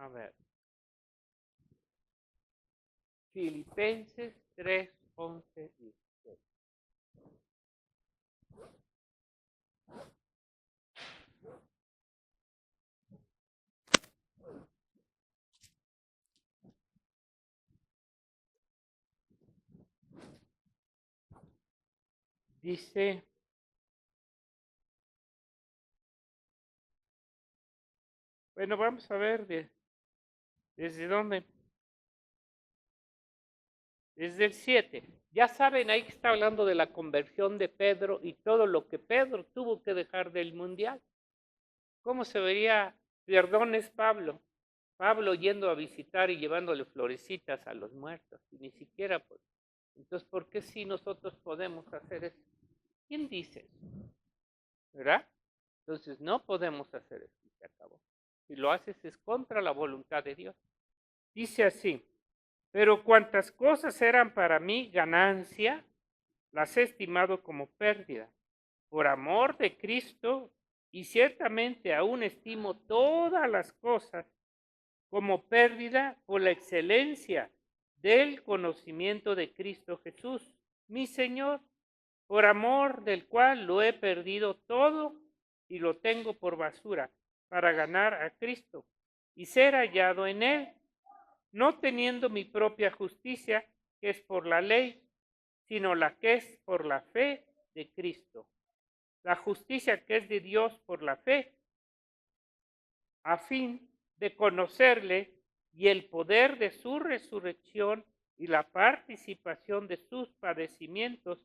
A ver. Filipenses 3, 11, 16. Dice, bueno, vamos a ver desde dónde. Desde el 7. Ya saben, ahí que está hablando de la conversión de Pedro y todo lo que Pedro tuvo que dejar del mundial. ¿Cómo se vería? Perdón, es Pablo. Pablo yendo a visitar y llevándole florecitas a los muertos. Y ni siquiera, pues. Entonces, ¿por qué si nosotros podemos hacer eso? ¿Quién dice eso? ¿Verdad? Entonces, no podemos hacer eso. Y se acabó. Si lo haces es contra la voluntad de Dios. Dice así. Pero cuantas cosas eran para mí ganancia, las he estimado como pérdida, por amor de Cristo, y ciertamente aún estimo todas las cosas como pérdida por la excelencia del conocimiento de Cristo Jesús, mi Señor, por amor del cual lo he perdido todo y lo tengo por basura, para ganar a Cristo y ser hallado en él, no teniendo mi propia justicia, que es por la ley, sino la que es por la fe de Cristo. La justicia que es de Dios por la fe, a fin de conocerle y el poder de su resurrección y la participación de sus padecimientos,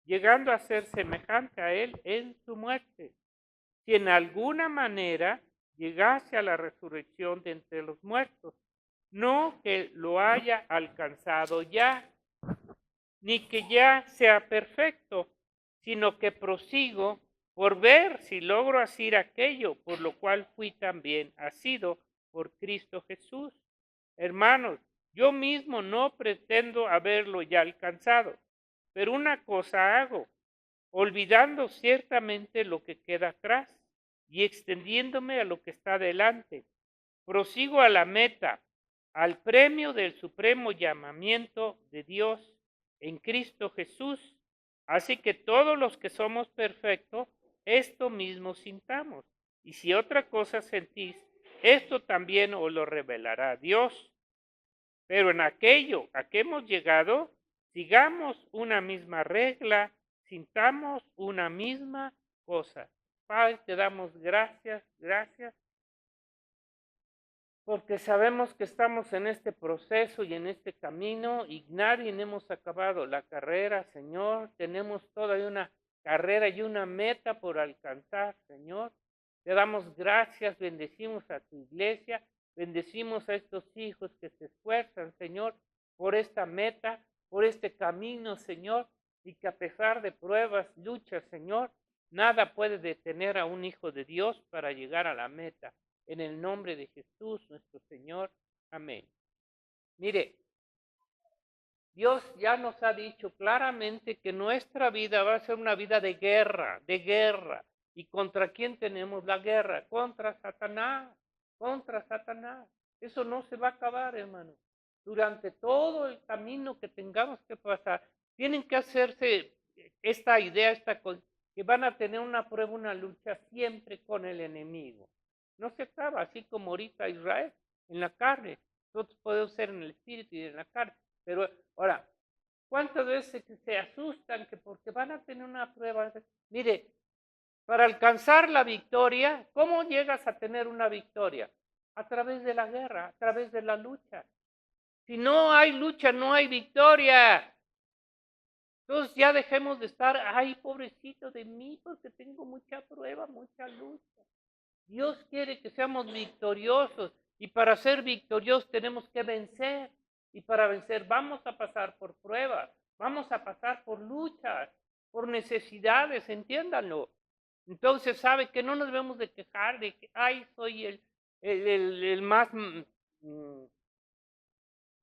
llegando a ser semejante a él en su muerte, si en alguna manera llegase a la resurrección de entre los muertos, no que lo haya alcanzado ya, ni que ya sea perfecto, sino que prosigo por ver si logro hacer aquello por lo cual fui también asido por Cristo Jesús. Hermanos, yo mismo no pretendo haberlo ya alcanzado, pero una cosa hago, olvidando ciertamente lo que queda atrás y extendiéndome a lo que está delante. Prosigo a la meta, al premio del supremo llamamiento de Dios en Cristo Jesús. Así que todos los que somos perfectos, esto mismo sintamos. Y si otra cosa sentís, esto también os lo revelará Dios. Pero en aquello a que hemos llegado, sigamos una misma regla, sintamos una misma cosa. Padre, te damos gracias, gracias, porque sabemos que estamos en este proceso y en este camino y nadie hemos acabado la carrera, Señor. Tenemos todavía una carrera y una meta por alcanzar, Señor. Te damos gracias, bendecimos a tu iglesia, bendecimos a estos hijos que se esfuerzan, Señor, por esta meta, por este camino, Señor, y que a pesar de pruebas, luchas, Señor, nada puede detener a un hijo de Dios para llegar a la meta. En el nombre de Jesús, nuestro Señor. Amén. Mire, Dios ya nos ha dicho claramente que nuestra vida va a ser una vida de guerra, de guerra. ¿Y contra quién tenemos la guerra? Contra Satanás, contra Satanás. Eso no se va a acabar, hermano. Durante todo el camino que tengamos que pasar, tienen que hacerse esta idea, que van a tener una prueba, una lucha siempre con el enemigo. No se acaba, así como ahorita Israel, en la carne. Nosotros podemos ser en el espíritu y en la carne. Pero ahora, ¿cuántas veces se asustan que porque van a tener una prueba? Mire, para alcanzar la victoria, ¿cómo llegas a tener una victoria? A través de la guerra, a través de la lucha. Si no hay lucha, no hay victoria. Entonces ya dejemos de estar, ay, pobrecito de mí, porque tengo mucha prueba, mucha lucha. Dios quiere que seamos victoriosos y para ser victoriosos tenemos que vencer. Y para vencer vamos a pasar por pruebas, vamos a pasar por luchas, por necesidades, entiéndanlo. Entonces sabe que no nos debemos de quejar de que, ay, soy el más,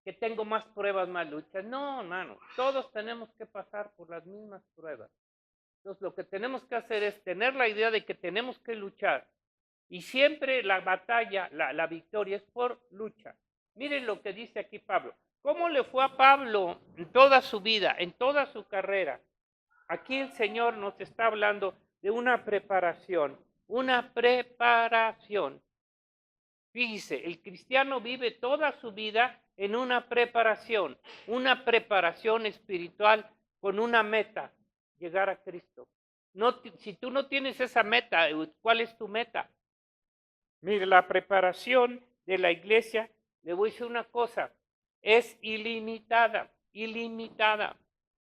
que tengo más pruebas, más luchas. No, hermano, todos tenemos que pasar por las mismas pruebas. Entonces lo que tenemos que hacer es tener la idea de que tenemos que luchar. Y siempre la batalla, la victoria es por lucha. Miren lo que dice aquí Pablo. ¿Cómo le fue a Pablo en toda su vida, en toda su carrera? Aquí el Señor nos está hablando de una preparación, una preparación. Fíjese, el cristiano vive toda su vida en una preparación espiritual con una meta, llegar a Cristo. No, si tú no tienes esa meta, ¿cuál es tu meta? Mire, la preparación de la iglesia, le voy a decir una cosa, es ilimitada, ilimitada.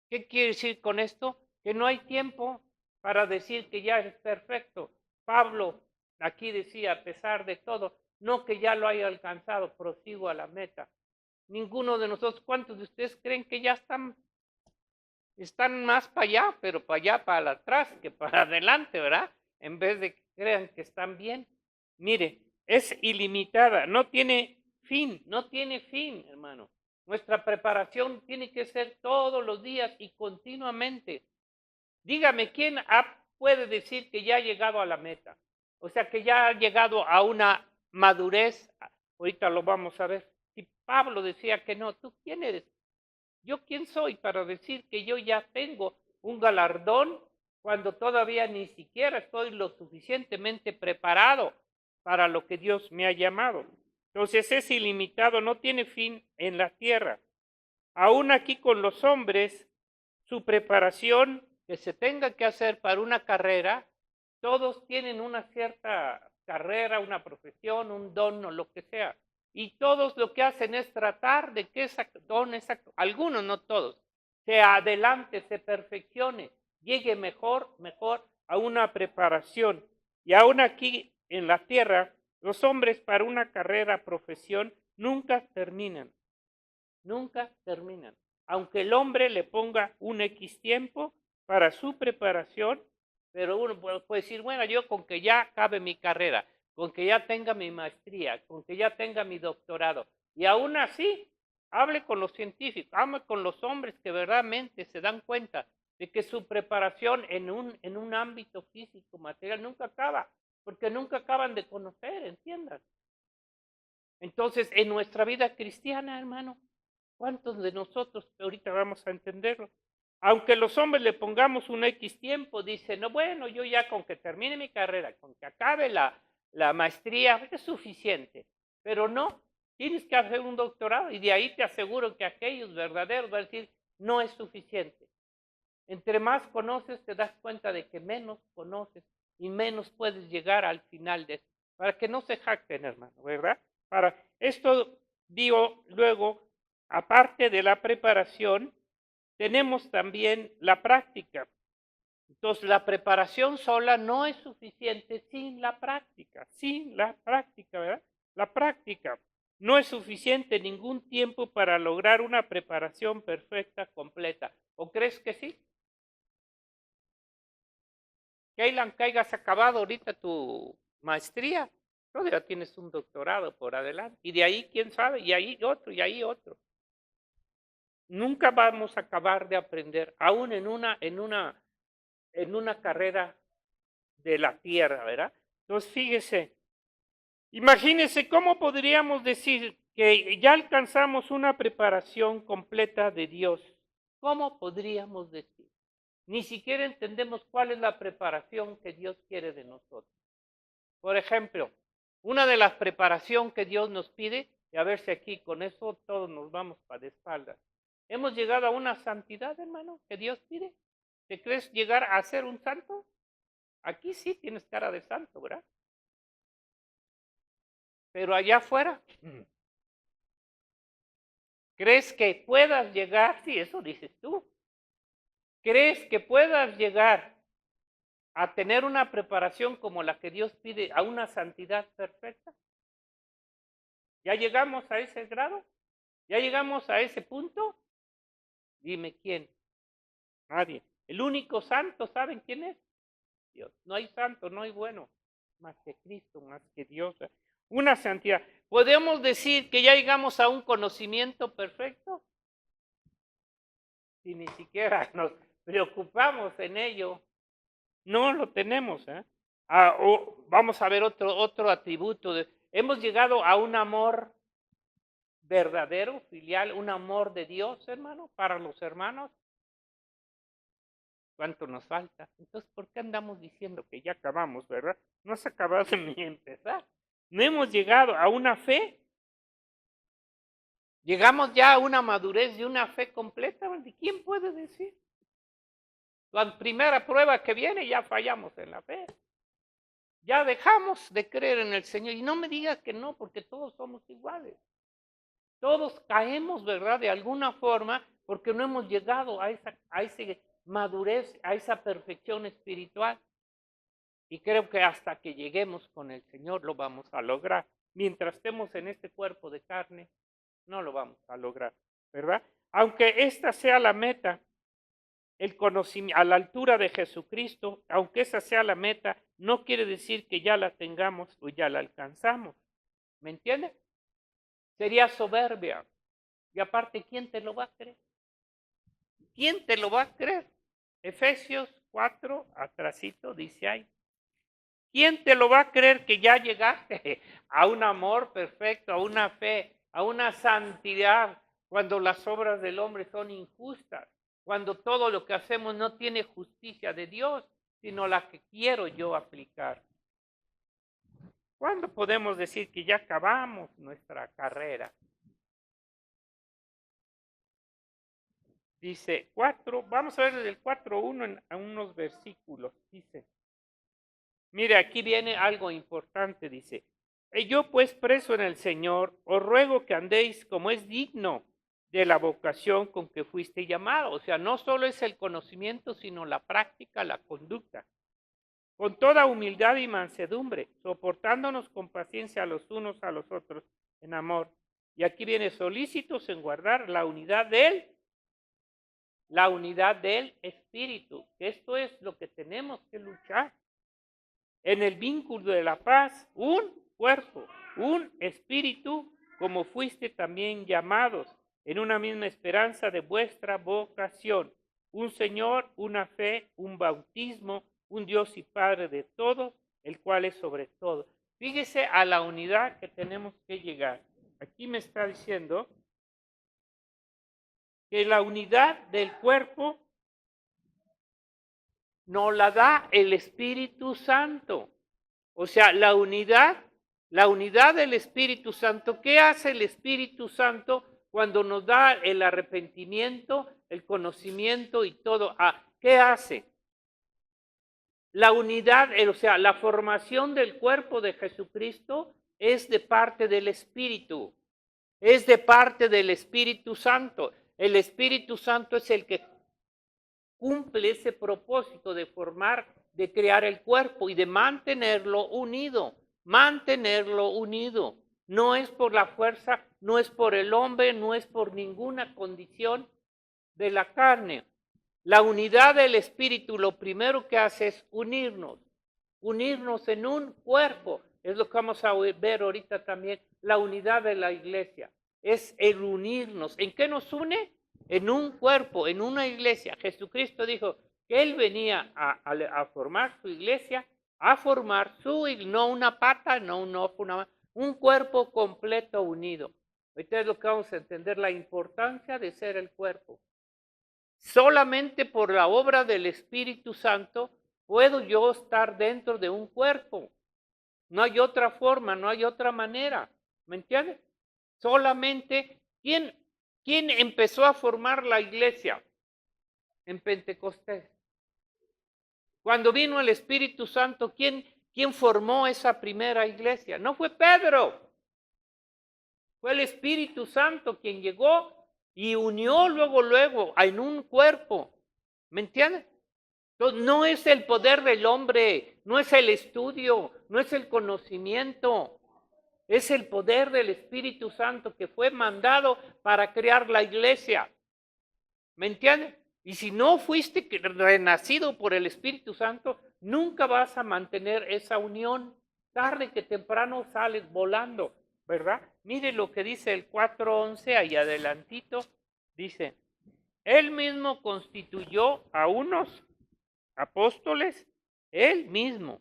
¿Qué quiere decir con esto? Que no hay tiempo para decir que ya es perfecto. Pablo aquí decía, a pesar de todo, no que ya lo haya alcanzado, prosigo a la meta. Ninguno de nosotros, ¿cuántos de ustedes creen que ya están más para allá, pero para allá, para atrás, que para adelante, ¿verdad? En vez de que crean que están bien. Mire, es ilimitada, no tiene fin, hermano. Nuestra preparación tiene que ser todos los días y continuamente. Dígame, ¿quién puede decir que ya ha llegado a la meta? O sea, que ya ha llegado a una madurez. Ahorita lo vamos a ver. Si Pablo decía que no, ¿tú quién eres? ¿Yo quién soy para decir que yo ya tengo un galardón cuando todavía ni siquiera estoy lo suficientemente preparado para lo que Dios me ha llamado? Entonces es ilimitado, no tiene fin en la tierra. Aún aquí con los hombres, su preparación que se tenga que hacer para una carrera, todos tienen una cierta carrera, una profesión, un don o lo que sea. Y todos lo que hacen es tratar de que ese don, algunos, no todos, se adelante, se perfeccione, llegue mejor a una preparación. Y aún aquí en la tierra, los hombres para una carrera, profesión, nunca terminan. Nunca terminan. Aunque el hombre le ponga un X tiempo para su preparación, pero uno puede decir, bueno, yo con que ya acabe mi carrera, con que ya tenga mi maestría, con que ya tenga mi doctorado, y aún así, hable con los científicos, hable con los hombres que verdaderamente se dan cuenta de que su preparación en un ámbito físico, material, nunca acaba, porque nunca acaban de conocer, ¿entiendan? Entonces, en nuestra vida cristiana, hermano, ¿cuántos de nosotros, ahorita vamos a entenderlo, aunque los hombres le pongamos un X tiempo, dicen, no, bueno, yo ya con que termine mi carrera, con que acabe la maestría, es suficiente. Pero no, tienes que hacer un doctorado y de ahí te aseguro que aquellos verdaderos van a decir, no es suficiente. Entre más conoces, te das cuenta de que menos conoces y menos puedes llegar al final de esto. Para que no se jacten, hermano, ¿verdad? Para esto digo luego, aparte de la preparación, tenemos también la práctica. Entonces, la preparación sola no es suficiente sin la práctica, ¿verdad? La práctica no es suficiente ningún tiempo para lograr una preparación perfecta, completa. ¿O crees que sí? Kaylan, que hayas acabado ahorita tu maestría, todavía tienes un doctorado por adelante. Y de ahí, quién sabe, y ahí otro, y ahí otro. Nunca vamos a acabar de aprender, aún en una carrera de la tierra, ¿verdad? Entonces, fíjese, imagínese cómo podríamos decir que ya alcanzamos una preparación completa de Dios. ¿Cómo podríamos decir? Ni siquiera entendemos cuál es la preparación que Dios quiere de nosotros. Por ejemplo, una de las preparaciones que Dios nos pide, y a ver si aquí con eso todos nos vamos para de espaldas. ¿Hemos llegado a una santidad, hermano, que Dios pide? ¿Te crees llegar a ser un santo? Aquí sí tienes cara de santo, ¿verdad? Pero allá afuera, ¿crees que puedas llegar? Sí, eso dices tú. ¿Crees que puedas llegar a tener una preparación como la que Dios pide, a una santidad perfecta? ¿Ya llegamos a ese grado? ¿Ya llegamos a ese punto? Dime quién. Nadie. El único santo, ¿saben quién es? Dios. No hay santo, no hay bueno, más que Cristo, más que Dios. Una santidad. ¿Podemos decir que ya llegamos a un conocimiento perfecto? Si ni siquiera nos preocupamos en ello, no lo tenemos. Vamos a ver otro atributo. Hemos llegado a un amor verdadero, filial, un amor de Dios, hermano, para los hermanos. ¿Cuánto nos falta? Entonces, ¿por qué andamos diciendo que ya acabamos, verdad? No has acabado ni empezar. No hemos llegado a una fe. Llegamos ya a una madurez de una fe completa. ¿Quién puede decir? La primera prueba que viene ya fallamos en la fe. Ya dejamos de creer en el Señor. Y no me digas que no, porque todos somos iguales. Todos caemos, ¿verdad? De alguna forma, porque no hemos llegado a esa madurez, a esa perfección espiritual. Y creo que hasta que lleguemos con el Señor lo vamos a lograr. Mientras estemos en este cuerpo de carne, no lo vamos a lograr, ¿verdad? Aunque esta sea la meta, el conocimiento a la altura de Jesucristo, aunque esa sea la meta, no quiere decir que ya la tengamos o ya la alcanzamos. ¿Me entiendes? Sería soberbia. Y aparte, ¿quién te lo va a creer? ¿Quién te lo va a creer? Efesios 4, atrasito, dice ahí. ¿Quién te lo va a creer que ya llegaste a un amor perfecto, a una fe, a una santidad, cuando las obras del hombre son injustas, cuando todo lo que hacemos no tiene justicia de Dios, sino la que quiero yo aplicar? ¿Cuándo podemos decir que ya acabamos nuestra carrera? Dice 4, vamos a ver del 4:1 en unos versículos. Dice, mire, aquí viene algo importante, dice, yo pues preso en el Señor, os ruego que andéis como es digno de la vocación con que fuiste llamado. O sea, no solo es el conocimiento, sino la práctica, la conducta. Con toda humildad y mansedumbre, soportándonos con paciencia los unos a los otros en amor. Y aquí viene solícitos en guardar la unidad del Espíritu. Esto es lo que tenemos que luchar. En el vínculo de la paz, un cuerpo, un espíritu, como fuiste también llamados, en una misma esperanza de vuestra vocación. Un Señor, una fe, un bautismo, un Dios y Padre de todos, el cual es sobre todo. Fíjese a la unidad que tenemos que llegar. Aquí me está diciendo que la unidad del cuerpo nos la da el Espíritu Santo. O sea, la unidad del Espíritu Santo. ¿Qué hace el Espíritu Santo cuando nos da el arrepentimiento, el conocimiento y todo? ¿Qué hace? La unidad, o sea, la formación del cuerpo de Jesucristo es de parte del Espíritu. Es de parte del Espíritu Santo. El Espíritu Santo es el que cumple ese propósito de formar, de crear el cuerpo y de mantenerlo unido. Mantenerlo unido. No es por la fuerza, no es por el hombre, no es por ninguna condición de la carne. La unidad del Espíritu lo primero que hace es unirnos en un cuerpo. Es lo que vamos a ver ahorita también, la unidad de la iglesia. Es el unirnos. ¿En qué nos une? En un cuerpo, en una iglesia. Jesucristo dijo que Él venía a formar su iglesia, no una pata, no un ojo, un cuerpo completo unido. Ahorita es lo que vamos a entender, la importancia de ser el cuerpo. Solamente por la obra del Espíritu Santo puedo yo estar dentro de un cuerpo. No hay otra forma, no hay otra manera. ¿Me entiendes? Solamente, ¿quién empezó a formar la iglesia? En Pentecostés. Cuando vino el Espíritu Santo, ¿quién formó esa primera iglesia? No fue Pedro. Fue el Espíritu Santo quien llegó y unió luego en un cuerpo. ¿Me entiendes? Entonces, no es el poder del hombre, no es el estudio, no es el conocimiento, es el poder del Espíritu Santo que fue mandado para crear la iglesia. ¿Me entiendes? Y si no fuiste renacido por el Espíritu Santo, nunca vas a mantener esa unión. Tarde que temprano sales volando, ¿verdad? Mire lo que dice el 4:11, ahí adelantito, dice, Él mismo constituyó a unos apóstoles, Él mismo,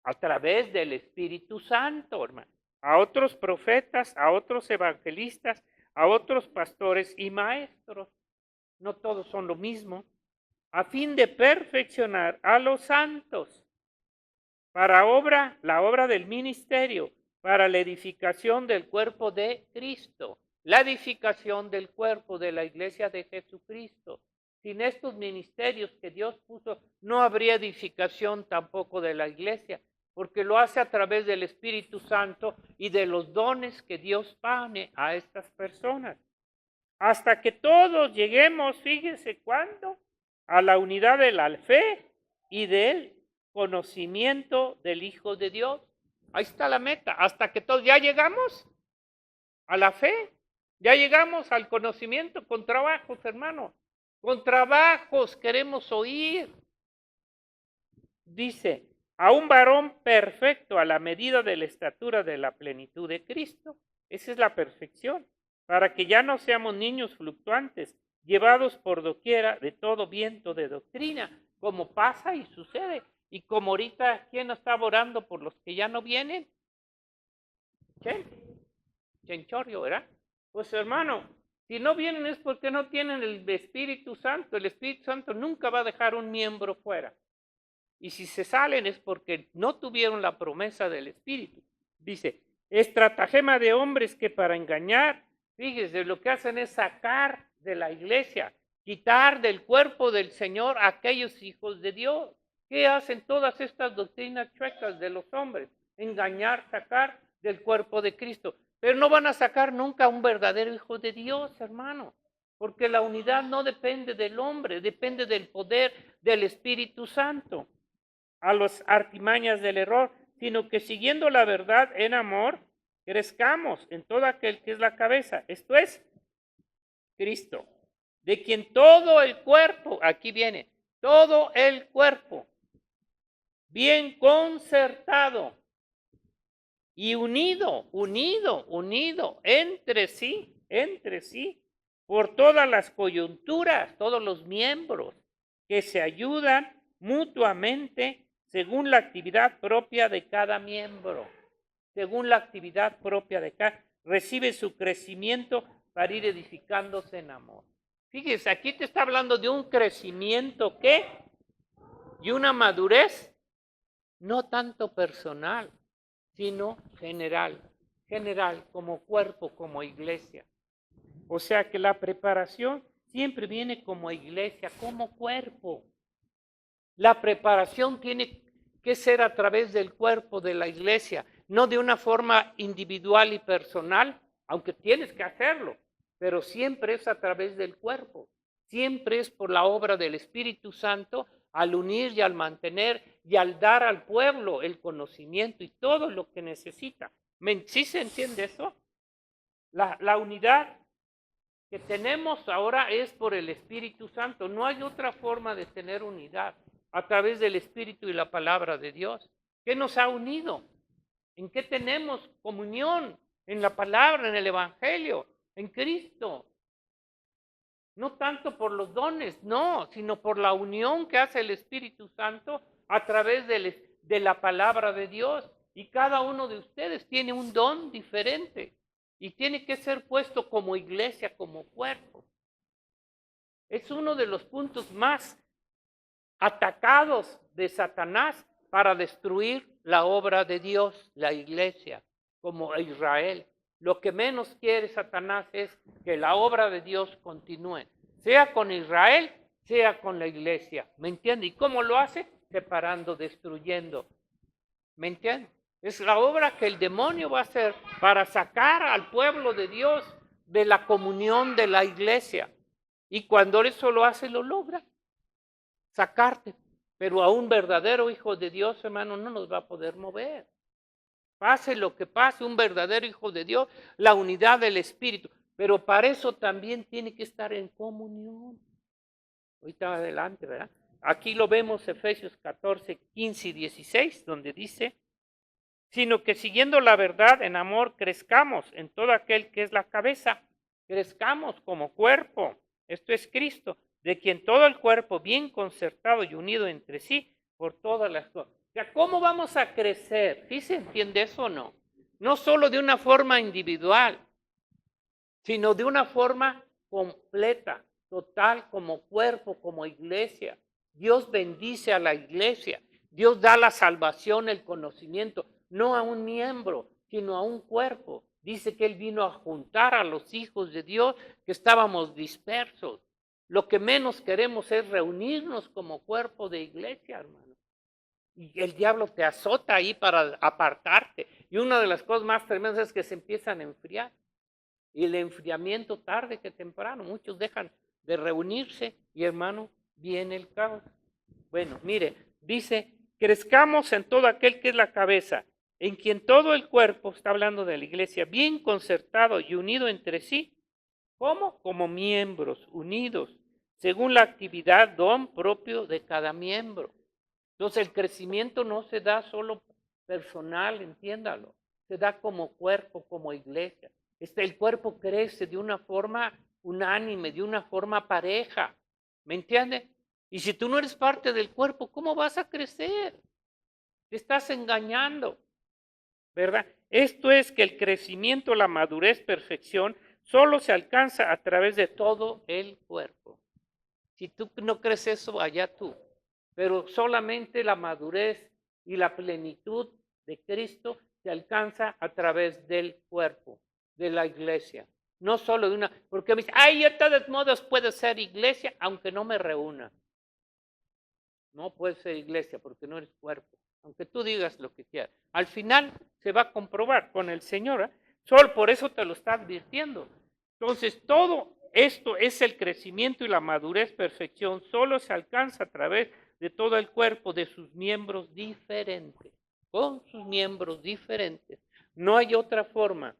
a través del Espíritu Santo, hermano. A otros profetas, a otros evangelistas, a otros pastores y maestros. No todos son lo mismo. A fin de perfeccionar a los santos para la obra del ministerio, para la edificación del cuerpo de Cristo, la edificación del cuerpo de la iglesia de Jesucristo. Sin estos ministerios que Dios puso, no habría edificación tampoco de la iglesia, porque lo hace a través del Espíritu Santo y de los dones que Dios pone a estas personas. Hasta que todos lleguemos, fíjense cuándo, a la unidad de la fe y del conocimiento del Hijo de Dios. Ahí está la meta. Hasta que todos ya llegamos a la fe, ya llegamos al conocimiento con trabajos, hermano. Con trabajos queremos oír. Dice, a un varón perfecto a la medida de la estatura de la plenitud de Cristo. Esa es la perfección, para que ya no seamos niños fluctuantes, llevados por doquiera de todo viento de doctrina, como pasa y sucede. Y como ahorita, ¿quién estaba orando por los que ya no vienen? Chenchorio, ¿verdad? Pues hermano, si no vienen es porque no tienen el Espíritu Santo. El Espíritu Santo nunca va a dejar un miembro fuera. Y si se salen es porque no tuvieron la promesa del Espíritu. Dice, estratagema de hombres que para engañar, fíjese, lo que hacen es sacar de la iglesia, quitar del cuerpo del Señor a aquellos hijos de Dios. ¿Qué hacen todas estas doctrinas chuecas de los hombres? Engañar, sacar del cuerpo de Cristo. Pero no van a sacar nunca a un verdadero hijo de Dios, hermano. Porque la unidad no depende del hombre, depende del poder del Espíritu Santo. A las artimañas del error, sino que siguiendo la verdad en amor, crezcamos en todo aquel que es la cabeza. Esto es Cristo, de quien todo el cuerpo, aquí viene, todo el cuerpo, bien concertado y unido entre sí, por todas las coyunturas, todos los miembros que se ayudan mutuamente según la actividad propia de cada miembro, según la actividad propia de cada, recibe su crecimiento para ir edificándose en amor. Fíjese, aquí te está hablando de un crecimiento, ¿qué? Y una madurez, no tanto personal, sino general como cuerpo, como iglesia. O sea que la preparación siempre viene como iglesia, como cuerpo. La preparación tiene que ser a través del cuerpo de la iglesia, no de una forma individual y personal, aunque tienes que hacerlo, pero siempre es a través del cuerpo, siempre es por la obra del Espíritu Santo al unir y al mantener y al dar al pueblo el conocimiento y todo lo que necesita. ¿Sí se entiende eso? La unidad que tenemos ahora es por el Espíritu Santo. No hay otra forma de tener unidad a través del Espíritu y la palabra de Dios. ¿Qué nos ha unido? ¿En qué tenemos comunión? En la palabra, en el Evangelio, en Cristo. No tanto por los dones, no, sino por la unión que hace el Espíritu Santo a través de la palabra de Dios. Y cada uno de ustedes tiene un don diferente y tiene que ser puesto como iglesia, como cuerpo. Es uno de los puntos más atacados de Satanás para destruir la obra de Dios, la iglesia, como Israel. Lo que menos quiere Satanás es que la obra de Dios continúe, sea con Israel, sea con la iglesia. ¿Me entiende? ¿Y cómo lo hace? Separando, destruyendo. ¿Me entiende? Es la obra que el demonio va a hacer para sacar al pueblo de Dios de la comunión de la iglesia. Y cuando eso lo hace, lo logra. Sacarte. Pero a un verdadero hijo de Dios, hermano, no nos va a poder mover. Pase lo que pase, un verdadero hijo de Dios, la unidad del Espíritu. Pero para eso también tiene que estar en comunión. Ahorita adelante, ¿verdad? Aquí lo vemos, Efesios 14, 15 y 16, donde dice, sino que siguiendo la verdad en amor, crezcamos en todo aquel que es la cabeza. Crezcamos como cuerpo. Esto es Cristo, de quien todo el cuerpo, bien concertado y unido entre sí, por todas las cosas. O sea, ¿cómo vamos a crecer? ¿Sí se entiende eso o no? No solo de una forma individual, sino de una forma completa, total, como cuerpo, como iglesia. Dios bendice a la iglesia. Dios da la salvación, el conocimiento, no a un miembro, sino a un cuerpo. Dice que Él vino a juntar a los hijos de Dios que estábamos dispersos. Lo que menos queremos es reunirnos como cuerpo de iglesia, hermano. Y el diablo te azota ahí para apartarte. Y una de las cosas más tremendas es que se empiezan a enfriar. Y el enfriamiento tarde que temprano, muchos dejan de reunirse y hermano, viene el caos. Bueno, mire, dice, crezcamos en todo aquel que es la cabeza, en quien todo el cuerpo, está hablando de la iglesia, bien concertado y unido entre sí. ¿Cómo? Como miembros unidos, según la actividad, don propio de cada miembro. Entonces el crecimiento no se da solo personal, entiéndalo, se da como cuerpo, como iglesia. El cuerpo crece de una forma unánime, de una forma pareja, ¿me entiendes? Y si tú no eres parte del cuerpo, ¿cómo vas a crecer? Te estás engañando, ¿verdad? Esto es que el crecimiento, la madurez, perfección, solo se alcanza a través de todo el cuerpo. Si tú no crees eso, allá tú. Pero solamente la madurez y la plenitud de Cristo se alcanza a través del cuerpo, de la iglesia. No solo de una, porque me dice, ay, de todos modos puede ser iglesia, aunque no me reúna. No puede ser iglesia porque no eres cuerpo, aunque tú digas lo que quieras. Al final se va a comprobar con el Señor, ¿eh? Solo por eso te lo está advirtiendo. Entonces, todo esto es el crecimiento y la madurez, perfección, solo se alcanza a través de todo el cuerpo, de sus miembros diferentes, con sus miembros diferentes. No hay otra forma,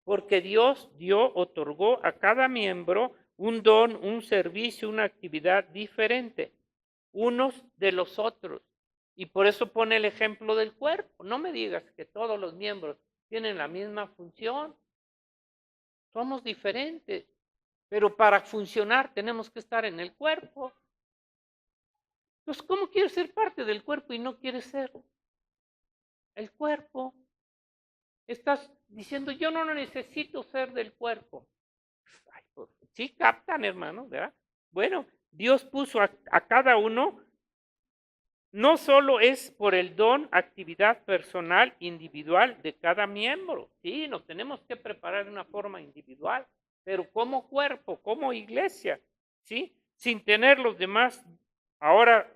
porque Dios otorgó a cada miembro un don, un servicio, una actividad diferente, unos de los otros. Y por eso pone el ejemplo del cuerpo. No me digas que todos los miembros tienen la misma función. Somos diferentes, pero para funcionar tenemos que estar en el cuerpo. Entonces, ¿cómo quieres ser parte del cuerpo y no quieres ser el cuerpo? Estás diciendo, yo no necesito ser del cuerpo. Ay, pues, sí captan, hermano, ¿verdad? Bueno, Dios puso a cada uno, no solo es por el don, actividad personal, individual de cada miembro. Sí, nos tenemos que preparar de una forma individual, pero como cuerpo, como iglesia, ¿sí? Sin tener los demás. Ahora,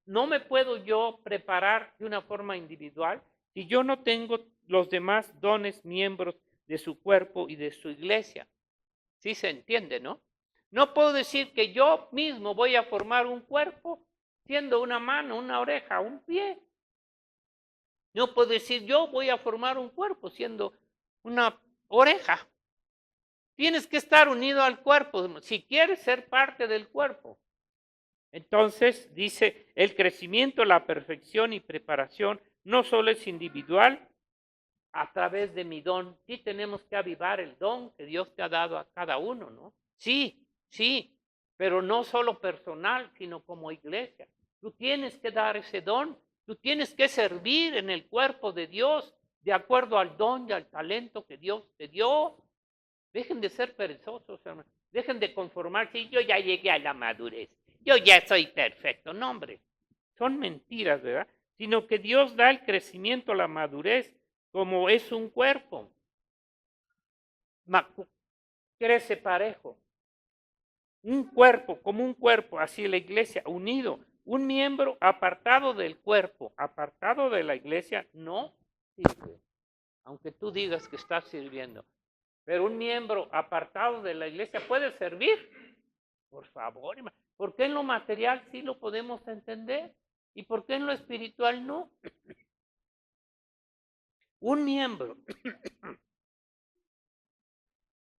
no me puedo yo preparar de una forma individual si yo no tengo los demás dones, miembros de su cuerpo y de su iglesia. ¿Sí se entiende, no? No puedo decir que yo mismo voy a formar un cuerpo siendo una mano, una oreja, un pie. No puedo decir yo voy a formar un cuerpo siendo una oreja. Tienes que estar unido al cuerpo si quieres ser parte del cuerpo. Entonces, dice, el crecimiento, la perfección y preparación no solo es individual a través de mi don. Sí tenemos que avivar el don que Dios te ha dado a cada uno, ¿no? Sí, sí, pero no solo personal, sino como iglesia. Tú tienes que dar ese don, tú tienes que servir en el cuerpo de Dios de acuerdo al don y al talento que Dios te dio. Dejen de ser perezosos, hermano. Dejen de conformarse. Y yo ya llegué a la madurez. Yo ya soy perfecto. No, hombre. Son mentiras, ¿verdad? Sino que Dios da el crecimiento, la madurez, como es un cuerpo. Crece parejo. Un cuerpo, como un cuerpo, así la iglesia, unido. Un miembro apartado del cuerpo, apartado de la iglesia, no sirve. Aunque tú digas que estás sirviendo. Pero un miembro apartado de la iglesia puede servir. Por favor, ¿por qué en lo material sí lo podemos entender? ¿Y por qué en lo espiritual no? Un miembro.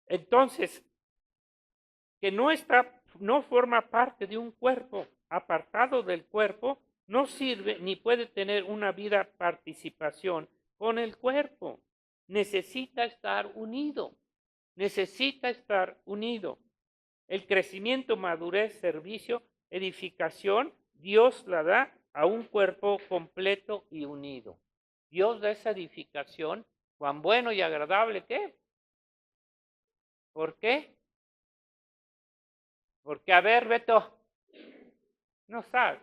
Entonces, que no forma parte de un cuerpo, apartado del cuerpo, no sirve ni puede tener una vida participación con el cuerpo. Necesita estar unido. Necesita estar unido. El crecimiento, madurez, servicio, edificación, Dios la da a un cuerpo completo y unido. Dios da esa edificación, cuán bueno y agradable que. ¿Por qué? Porque, a ver, Beto, no sabe.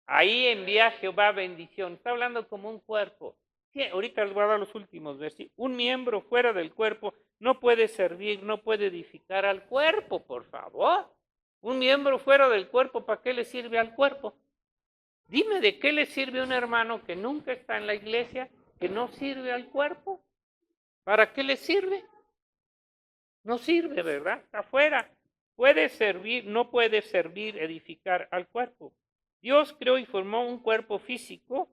Ahí envía Jehová bendición. Está hablando como un cuerpo. Sí, ahorita les voy a dar los últimos versículos. Un miembro fuera del cuerpo no puede servir, no puede edificar al cuerpo, por favor. Un miembro fuera del cuerpo, ¿para qué le sirve al cuerpo? Dime, ¿de qué le sirve un hermano que nunca está en la iglesia, que no sirve al cuerpo? ¿Para qué le sirve? No sirve, ¿verdad? Está afuera. Puede servir, no puede servir, edificar al cuerpo. Dios creó y formó un cuerpo físico,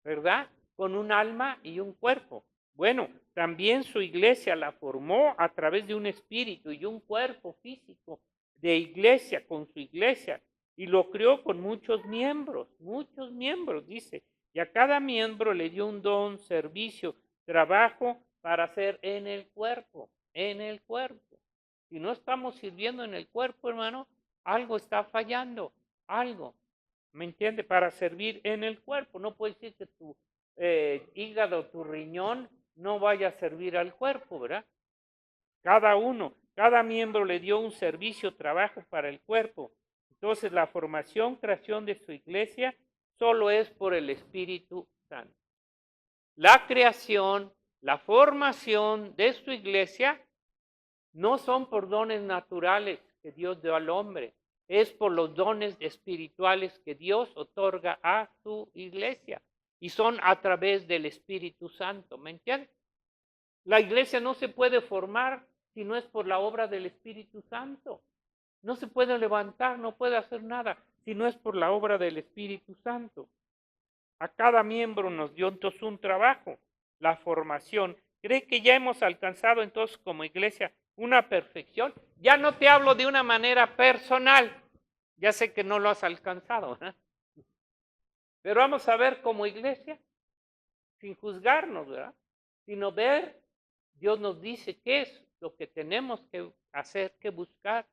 ¿verdad? Con un alma y un cuerpo. Bueno, también su iglesia la formó a través de un espíritu y un cuerpo físico de iglesia con su iglesia. Y lo creó con muchos miembros, dice. Y a cada miembro le dio un don, servicio, trabajo para hacer en el cuerpo, en el cuerpo. Si no estamos sirviendo en el cuerpo, hermano, algo está fallando, algo. ¿Me entiende? Para servir en el cuerpo. No puede decir que tu hígado, tu riñón no vaya a servir al cuerpo, ¿verdad? Cada miembro le dio un servicio, trabajo para el cuerpo. Entonces la formación, creación de su iglesia solo es por el Espíritu Santo. La creación, la formación de su iglesia no son por dones naturales que Dios dio al hombre, es por los dones espirituales que Dios otorga a su iglesia y son a través del Espíritu Santo, ¿me entiendes? La iglesia no se puede formar si no es por la obra del Espíritu Santo. No se puede levantar, no puede hacer nada si no es por la obra del Espíritu Santo. A cada miembro nos dio entonces un trabajo, la formación. ¿Cree que ya hemos alcanzado entonces como iglesia una perfección? Ya no te hablo de una manera personal, ya sé que no lo has alcanzado, ¿verdad? Pero vamos a ver como iglesia, sin juzgarnos, ¿verdad? Sino ver, Dios nos dice qué es lo que tenemos que hacer, que buscar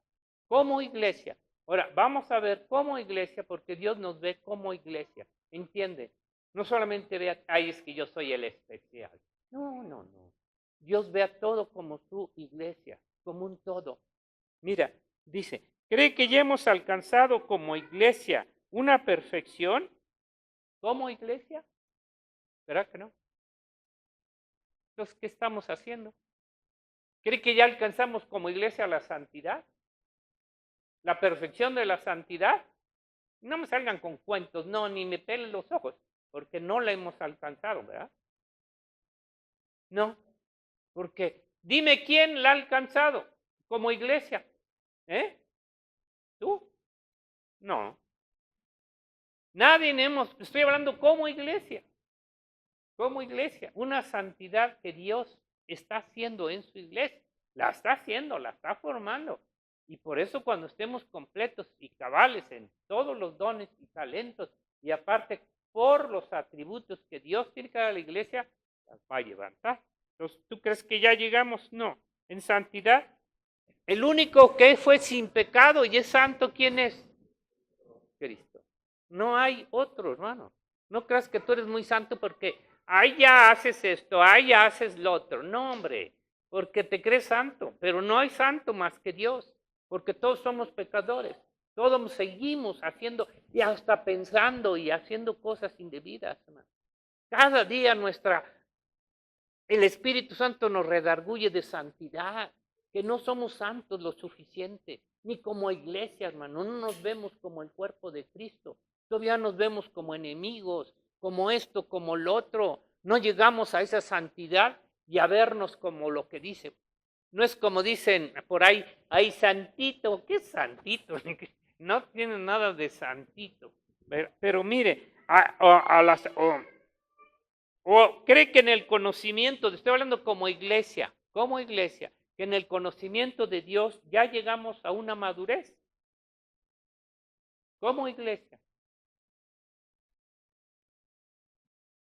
como iglesia. Ahora, vamos a ver como iglesia, porque Dios nos ve como iglesia, ¿entiende? No solamente ve, ay, es que yo soy el especial. No, no, no. Dios ve a todo como su iglesia, como un todo. Mira, dice, ¿cree que ya hemos alcanzado como iglesia una perfección? ¿Como iglesia? ¿Verdad que no? Entonces, ¿qué estamos haciendo? ¿Cree que ya alcanzamos como iglesia la santidad? ¿La perfección de la santidad? No me salgan con cuentos, no, ni me pelen los ojos, porque no la hemos alcanzado, ¿verdad? No, porque dime quién la ha alcanzado como iglesia. ¿Eh? ¿Tú? No. Nadie estoy hablando como iglesia, una santidad que Dios está haciendo en su iglesia, la está haciendo, la está formando. Y por eso cuando estemos completos y cabales en todos los dones y talentos, y aparte por los atributos que Dios tiene para la iglesia, las va a levantar. Entonces, ¿tú crees que ya llegamos? No. En santidad, el único que fue sin pecado y es santo, ¿quién es? Cristo. No hay otro, hermano. No creas que tú eres muy santo porque ahí ya haces esto, ahí ya haces lo otro. No, hombre, porque te crees santo, pero no hay santo más que Dios, porque todos somos pecadores. Todos seguimos haciendo y hasta pensando y haciendo cosas indebidas, hermano. Cada día el Espíritu Santo nos redarguye de santidad, que no somos santos lo suficiente, ni como iglesia, hermano, no nos vemos como el cuerpo de Cristo, todavía nos vemos como enemigos, como esto, como lo otro, no llegamos a esa santidad y a vernos como lo que dice. No es como dicen por ahí, ay, santito, ¿qué santito? No tiene nada de santito. Pero mire, o cree que en el conocimiento, estoy hablando como iglesia, que en el conocimiento de Dios ya llegamos a una madurez. Como iglesia.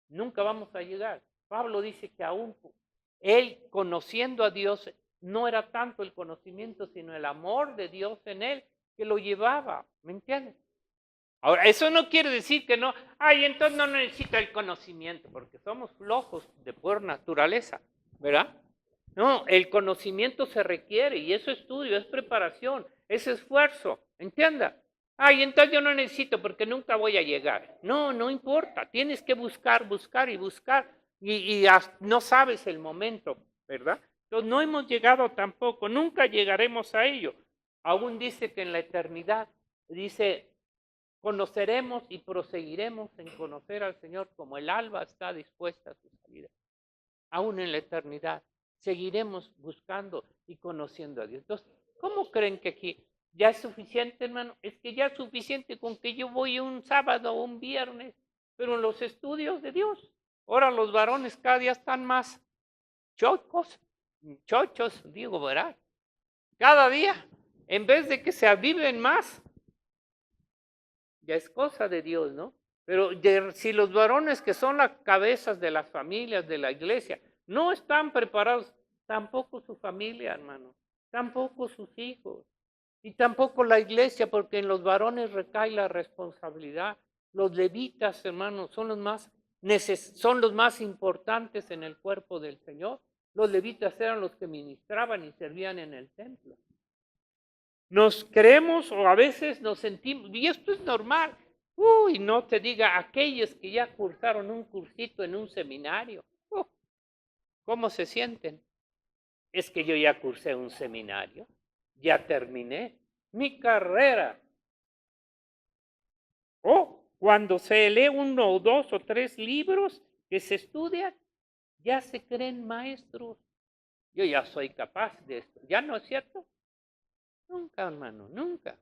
Nunca vamos a llegar. Pablo dice que aún él conociendo a Dios, no era tanto el conocimiento, sino el amor de Dios en él que lo llevaba. ¿Me entiendes? Ahora, eso no quiere decir que no, ay, entonces no necesita el conocimiento, porque somos flojos de por naturaleza, ¿verdad? No, el conocimiento se requiere y eso es estudio, es preparación, es esfuerzo, ¿entienda? Ay, entonces yo no necesito porque nunca voy a llegar. No, no importa, tienes que buscar, buscar y buscar y no sabes el momento, ¿verdad? Entonces no hemos llegado tampoco, nunca llegaremos a ello. Aún dice que en la eternidad, dice, conoceremos y proseguiremos en conocer al Señor como el alba está dispuesta a su salida. Aún en la eternidad seguiremos buscando y conociendo a Dios. Entonces, ¿cómo creen que aquí ya es suficiente, hermano? Es que ya es suficiente con que yo voy un sábado o un viernes, pero en los estudios de Dios. Ahora los varones cada día están más chochos, digo, ¿verdad? Cada día, en vez de que se aviven más, ya es cosa de Dios, ¿no? Pero si los varones que son las cabezas de las familias, de la iglesia, no están preparados, tampoco su familia, hermano, tampoco sus hijos, y tampoco la iglesia, porque en los varones recae la responsabilidad. Los levitas, hermanos, son los más importantes en el cuerpo del Señor. Los levitas eran los que ministraban y servían en el templo. Nos creemos o a veces nos sentimos, y esto es normal. Uy, no te diga aquellos que ya cursaron un cursito en un seminario. ¿Cómo se sienten? Es que yo ya cursé un seminario, ya terminé mi carrera. O cuando se lee 1 o 2 o 3 libros que se estudian, ya se creen maestros. Yo ya soy capaz de esto. ¿Ya no es cierto? Nunca, hermano, nunca.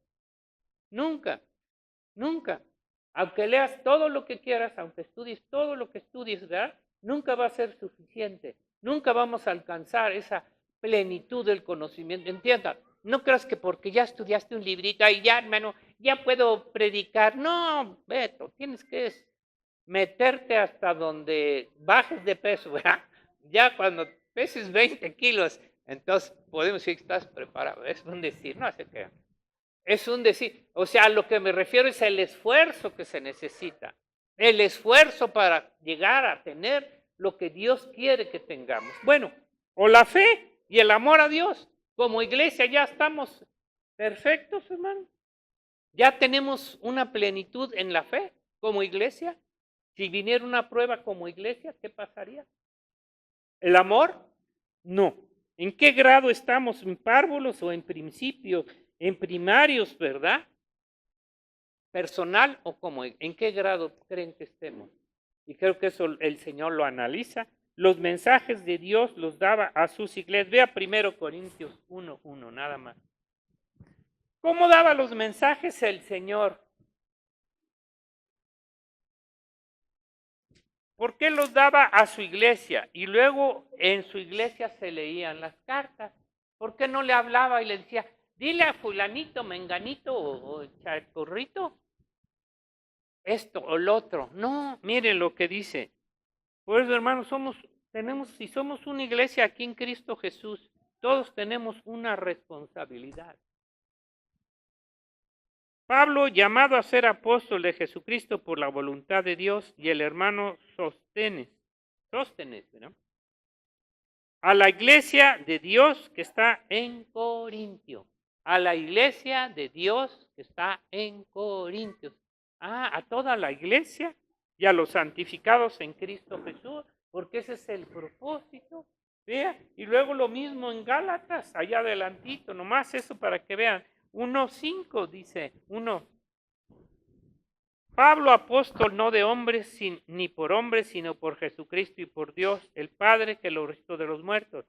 Nunca, nunca. Aunque leas todo lo que quieras, aunque estudies todo lo que estudies, ¿verdad? Nunca va a ser suficiente. Nunca vamos a alcanzar esa plenitud del conocimiento. Entiendan, no creas que porque ya estudiaste un librito, y ya, hermano, ya puedo predicar. No, Beto, tienes que meterte hasta donde bajes de peso, ¿verdad? Ya cuando peses 20 kilos, entonces podemos decir que estás preparado. Es un decir, no sé qué. Es un decir, o sea, a lo que me refiero es el esfuerzo que se necesita, el esfuerzo para llegar a tener lo que Dios quiere que tengamos. Bueno, o la fe y el amor a Dios, como iglesia ya estamos perfectos, hermano. Ya tenemos una plenitud en la fe como iglesia. Si viniera una prueba como iglesia, ¿qué pasaría? ¿El amor? No. ¿En qué grado estamos? ¿En párvulos o en principio? En primarios, ¿verdad? Personal o como, ¿en qué grado creen que estemos? Y creo que eso el Señor lo analiza. Los mensajes de Dios los daba a sus iglesias. Vea 1 Corintios 1:1, nada más. ¿Cómo daba los mensajes el Señor? ¿Por qué los daba a su iglesia? Y luego en su iglesia se leían las cartas. ¿Por qué no le hablaba y le decía, dile a fulanito, menganito o chacorrito esto o lo otro? No, miren lo que dice. Por eso, hermanos, si somos una iglesia aquí en Cristo Jesús, todos tenemos una responsabilidad. Pablo, llamado a ser apóstol de Jesucristo por la voluntad de Dios, y el hermano Sóstenes, ¿verdad? A la iglesia de Dios que está en Corintio. A la iglesia de Dios que está en Corintios. A toda la iglesia y a los santificados en Cristo Jesús, porque ese es el propósito. Vea, y luego lo mismo en Gálatas, allá adelantito, nomás eso para que vean. 1:5 dice, Pablo, apóstol no de hombres ni por hombres, sino por Jesucristo y por Dios, el Padre que lo resucitó de los muertos.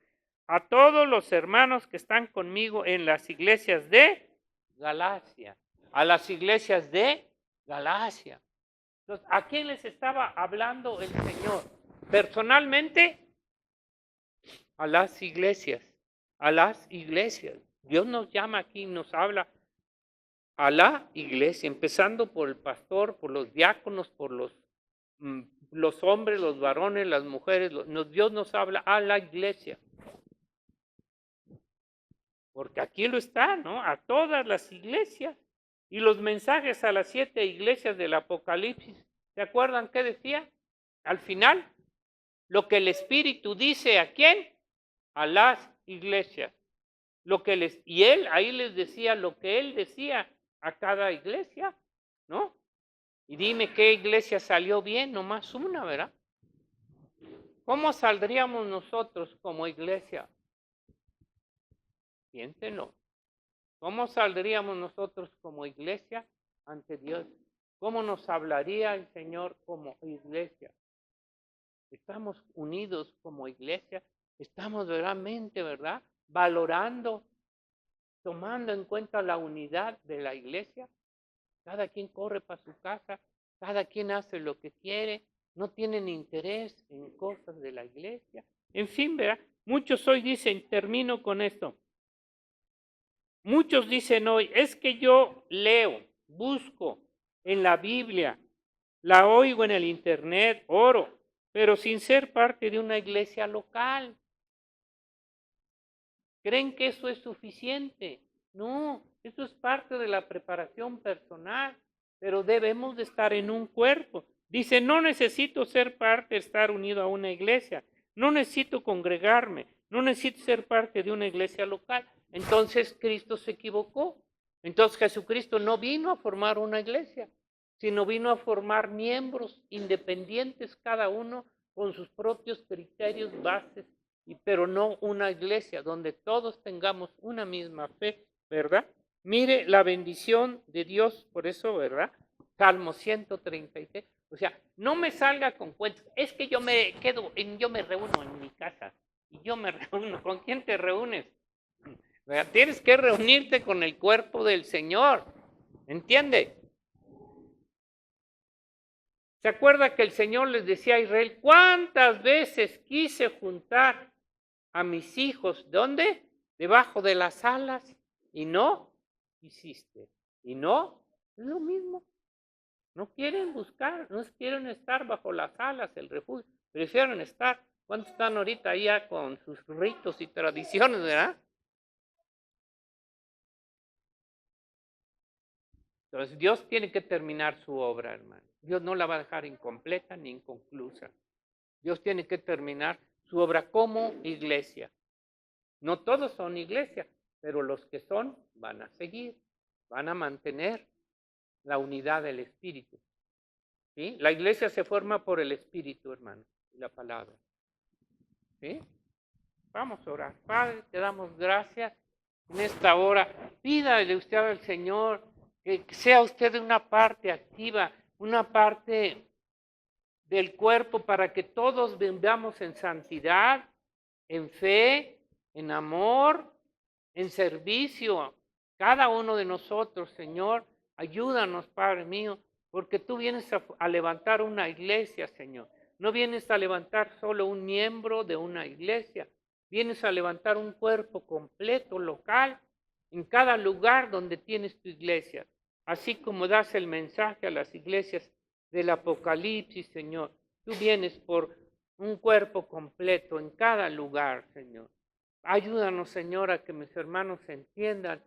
A todos los hermanos que están conmigo en las iglesias de Galacia. A las iglesias de Galacia. Entonces, ¿a quién les estaba hablando el Señor? Personalmente, a las iglesias. A las iglesias. Dios nos llama aquí, nos habla a la iglesia, empezando por el pastor, por los diáconos, por los hombres, los varones, las mujeres. Dios nos habla a la iglesia. Porque aquí lo está, ¿no? A todas las iglesias. Y los mensajes a las 7 iglesias del Apocalipsis, ¿se acuerdan qué decía? Al final, lo que el Espíritu dice ¿a quién? A las iglesias. Y él ahí les decía lo que él decía a cada iglesia, ¿no? Y dime qué iglesia salió bien, nomás una, ¿verdad? ¿Cómo saldríamos nosotros como iglesia? Piénsenlo. ¿Cómo saldríamos nosotros como iglesia ante Dios? ¿Cómo nos hablaría el Señor como iglesia? Estamos unidos como iglesia, estamos realmente, ¿verdad? Valorando, tomando en cuenta la unidad de la iglesia. Cada quien corre para su casa, cada quien hace lo que quiere, no tienen interés en cosas de la iglesia. En fin, ¿verdad? Muchos hoy dicen, termino con esto. Muchos dicen hoy, es que yo leo, busco en la Biblia, la oigo en el internet, oro, pero sin ser parte de una iglesia local. ¿Creen que eso es suficiente? No, eso es parte de la preparación personal, pero debemos de estar en un cuerpo. Dice, no necesito ser parte, estar unido a una iglesia, no necesito congregarme, no necesito ser parte de una iglesia local. Entonces Cristo se equivocó. Entonces Jesucristo no vino a formar una iglesia, sino vino a formar miembros independientes, cada uno con sus propios criterios, bases, pero no una iglesia donde todos tengamos una misma fe, ¿verdad? Mire la bendición de Dios, por eso, ¿verdad? Salmo 136. O sea, no me salga con cuentos. Es que yo me reúno en mi casa y yo me reúno. ¿Con quién te reúnes? ¿Verdad? Tienes que reunirte con el cuerpo del Señor. ¿Entiende? ¿Se acuerda que el Señor les decía a Israel, cuántas veces quise juntar a mis hijos? ¿Dónde? Debajo de las alas. Y no hiciste. Y no, es lo mismo. No quieren buscar, no quieren estar bajo las alas, el refugio. Prefieren estar. ¿Cuántos están ahorita ya con sus ritos y tradiciones, verdad? Entonces Dios tiene que terminar su obra, hermano. Dios no la va a dejar incompleta ni inconclusa. Dios tiene que terminar su obra como iglesia. No todos son iglesia, pero los que son van a seguir, van a mantener la unidad del Espíritu. ¿Sí? La iglesia se forma por el Espíritu, hermano, y la palabra. ¿Sí? Vamos a orar. Padre, te damos gracias en esta hora. Pídale usted al Señor que sea usted una parte activa, una parte del cuerpo para que todos vivamos en santidad, en fe, en amor, en servicio. Cada uno de nosotros, Señor, ayúdanos, Padre mío, porque tú vienes a levantar una iglesia, Señor. No vienes a levantar solo un miembro de una iglesia, vienes a levantar un cuerpo completo, local, en cada lugar donde tienes tu iglesia. Así como das el mensaje a las iglesias del Apocalipsis, Señor. Tú vienes por un cuerpo completo en cada lugar, Señor. Ayúdanos, Señor, a que mis hermanos entiendan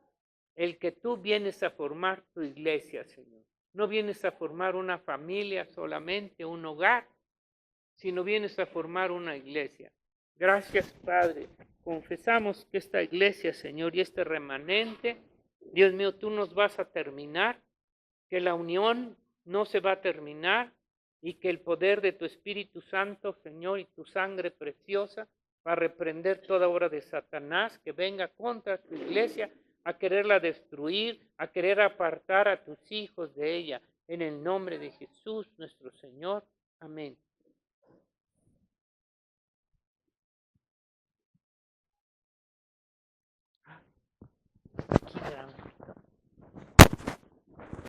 el que tú vienes a formar tu iglesia, Señor. No vienes a formar una familia solamente, un hogar, sino vienes a formar una iglesia. Gracias, Padre. Confesamos que esta iglesia, Señor, y este remanente, Dios mío, tú nos vas a terminar, que la unión no se va a terminar y que el poder de tu Espíritu Santo, Señor, y tu sangre preciosa va a reprender toda obra de Satanás que venga contra tu iglesia a quererla destruir, a querer apartar a tus hijos de ella. En el nombre de Jesús, nuestro Señor. Amén.